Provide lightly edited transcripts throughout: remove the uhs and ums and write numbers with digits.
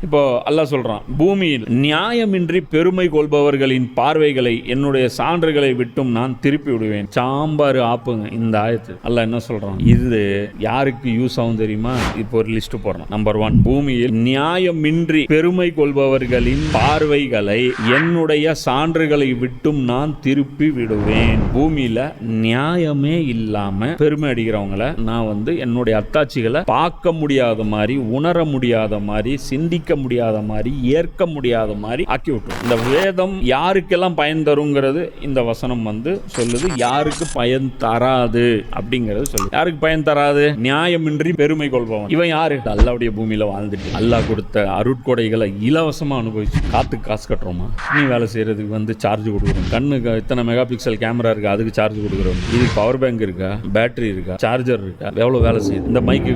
இப்போ அல்லாஹ் சொல்றான், பூமியில் நியாயமின்றி பெருமை கொள்பவர்களின் பார்வைகளை என்னுடைய சான்றுகளை விட்டும் நான் திருப்பி விடுவேன். சாம்பார் ஆப்புங்க இந்த ஆயத்து. அல்லாஹ் என்ன சொல்றான், இது யாருக்கு யூஸ் ஆகும் தெரியுமா? இப்போ ஒரு லிஸ்ட் போடுறான். நம்பர் 1, பூமியில் நியாயமின்றி பெருமை கொள்பவர்களின் பார்வைகளை என்னுடைய சான்றுகளை விட்டும் நான் திருப்பி விடுவேன். பூமியில நியாயமே இல்லாம பெருமை அடிக்கிறவங்கள நான் என்னுடைய அத்தாட்சிகளை பார்க்க முடியாத மாதிரி, உணர முடியாத மாதிரி, சிந்திக்க முடியாத மாதிரி, ஏற்க முடியாத மாதிரி ஆக்கி விட்டுரும். இந்த வேதம் யாருக்கெல்லாம் பயன் தருங்கிறது இந்த வசனம் சொல்லுது. யாருக்கு பயன் தராது அப்படிங்கிறது சொல்லுது. யாருக்கு பயன் தராது? நியாயமின்றி பெருமை கொள்பவன். இவன் யாரு? அல்லாஹ்வுடைய பூமியில வாழ்ந்துட்டு அல்லாஹ் கொடுத்த அருட்கொடைகளை இலவசமா அனுபவிச்சு காத்துக்கு காசு கட்டுறோமா? நீ வேலை செய்யறதுக்கு சார்ஜ் கொடுக்குறோம். கண்ணுக்கு இத்தனை மெகா பிக்சல் கேமரா இருக்கு, அதுக்கு சார்ஜ் கொடுக்குறோம். இது பவர் பேங்க் இருக்கா, பேட்டரி இருக்கா, சார்ஜர் இருக்கா, எவ்வளவு வேலை செய்யுது? இந்த மைக்கு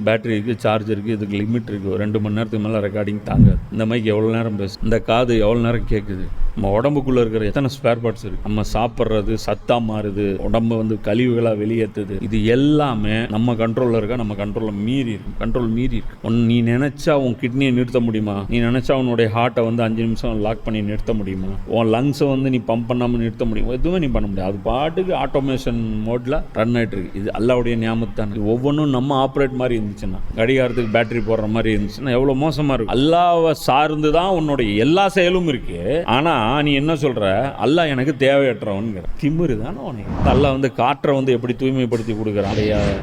பேட்டரி இருக்கு, சார்ஜர் இருக்கு, இதுக்கு லிமிட் இருக்கு. 2 மணி நேரத்துக்கு மேல ரெக்கார்டிங் தாங்காது. இந்த மைக் எவ்வளவு நேரம் பேசு, இந்த காது எவ்வளவு நேரம் கேட்குது, நம்ம உடம்புக்குள்ள இருக்கிற எத்தனை ஸ்பேர் பார்ட்ஸ் இருக்கு, நம்ம சாப்பிட்றது சத்தா மாறுது, உடம்பு கழிவுகளா வெளியேற்றுது, இது எல்லாமே நம்ம கண்ட்ரோல்ல இருக்கா? நம்ம கண்ட்ரோல்ல மீறி இருக்கு. கண்ட்ரோல் மீறி இருக்கு. நீ நினைச்சா உன் கிட்னியை நிறுத்த முடியுமா? நீ நினைச்சா உன்னுடைய ஹார்ட்டை 5 நிமிஷம் லாக் பண்ணி நிறுத்த முடியுமா? உன் லங்ஸை நீ பம்ப் பண்ணாம நிறுத்த முடியுமா? எதுவுமே நீ பண்ண முடியாது. அது பாட்டுக்கு ஆட்டோமேஷன் மோட்ல ரன் ஆயிட்டு இருக்கு. இது அல்லாஹ்வுடைய நியாமத்தான். ஒவ்வொன்றும் நம்ம ஆப்ரேட் மாதிரி இருந்துச்சுன்னா, கடிகாரத்துக்கு பேட்டரி போடுற மாதிரி இருந்துச்சுன்னா எவ்வளவு மோசமா இருக்கும். அல்லாஹ்வை சார்ந்து தான் உன்னுடைய எல்லா செயலும் இருக்கு. ஆனா நீ என்ன சொல்ற? அல்லாஹ் எனக்கு தேவையற்றவன்கிற திமிரு தானே உனக்கு. அல்லாஹ் காற்றை எப்படி தூய்மைப்படுத்தி கொடுக்குறான்.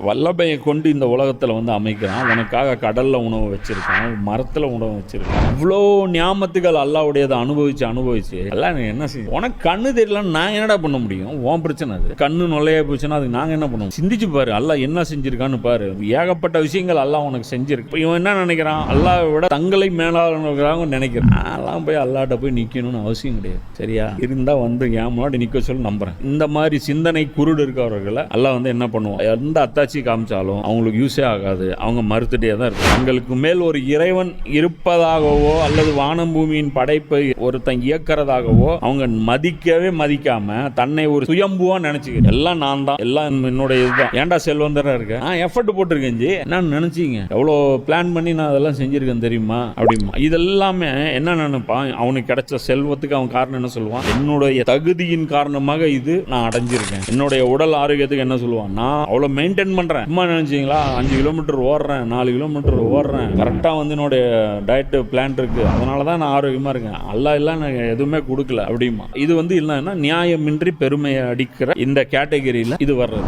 வல்லபையை கொண்டு இந்த உலகத்துல அமைக்கிறான். உனக்காக கடல்ல உணவு வச்சிருக்கான், மரத்துல உணவு வச்சிருக்கான். இவ்வளோ நியாமத்துகள் அல்லாஹ்வுடையதை அனுபவிச்சு அல்லாஹ் என்ன செய்யும்? உனக்கு கண்ணு தெரியலன்னு நான் என்னடா பண்ண முடியும்? உன் பிரச்சனை அது. கண்ணு நொல்லையா போச்சுன்னா அதுக்கு நாங்க என்ன பண்ணுவோம்? சிந்திச்சு பாரு, அல்லாஹ் என்ன செஞ்சிருக்கான்னு பாரு. ஏகப்பட்ட விஷயங்கள் அல்லாஹ் உனக்கு செஞ்சிருக்கு. இவன் என்ன நினைக்கிறான்? அல்லாஹ்வை விட தங்களை மேலாளர்களாக நினைக்கிறான். அதெல்லாம் போய் அல்லாஹ்ட்ட போய் நிக்கணும்னு அவசியம் கிடையாது. சரியா? இருந்தா என் முன்னாடி நிக்க சொல்லி நம்புறேன். இந்த மாதிரி சிந்தனை குருடு இருக்கவர்களை அல்லாஹ் என்ன பண்ணுவோம்? எந்த அத்தாட்சி காமிச்சாலும் அவங்களுக்கு யூஸே ஆகாது. அவங்க மறுத்துட்டே தான் இருக்கு. தங்களுக்கு மேல் ஒரு இறைவன் இருப்பதாகவோ அல்லது வானம் பூமியின் படைப்பை ஒருத்தன் இயக்கிறதாகவோ அவங்க மதிக்கவே மதிக்காம தன்னை ஒரு சுயம்புவா நினைச்சுக்க. எல்லாம் நான் தான், எல்லாம் என்னுடைய இதுதான். ஏன்டா செல்வந்தரா இருக்க? எஃபர்ட் போட்டிருக்கேன் ஜி, என்ன நினைச்சீங்க? எவ்வளோ பிளான் பண்ணி நான் அதெல்லாம் செஞ்சிருக்கேன் தெரியுமா அப்படிமா. இதெல்லாமே என்ன நினைப்பான்? அவனுக்கு கிடைச்ச செல்வத்துக்கு அவன் காரணம் என்ன சொல்லுவான்? என்னுடைய தகுதியின் காரணமாக இது நான் அடைஞ்சிருக்கேன். என்னுடைய உடல் ஆரோக்கியத்துக்கு என்ன சொல்லுவான்? நான் அவ்வளோ மெயின்டைன் பண்றேன். சும்மா நினைச்சீங்களா? 5 கிலோமீட்டர் ஓடுறேன், 4 கிலோமீட்டர் ஓடுறேன், கரெக்டா என்னுடைய டயட் பிளான் இருக்கு, அதனாலதான் நான் ஆரோக்கியமா இருக்கேன். அல்லாஹ் எல்லாம் எதுவுமே கொடுக்கல அப்படிமா. இது இல்லைன்னா நியாயமின்றி பெருமையை அடிக்கிற இந்த கேட்டகரியில இது வர்றது.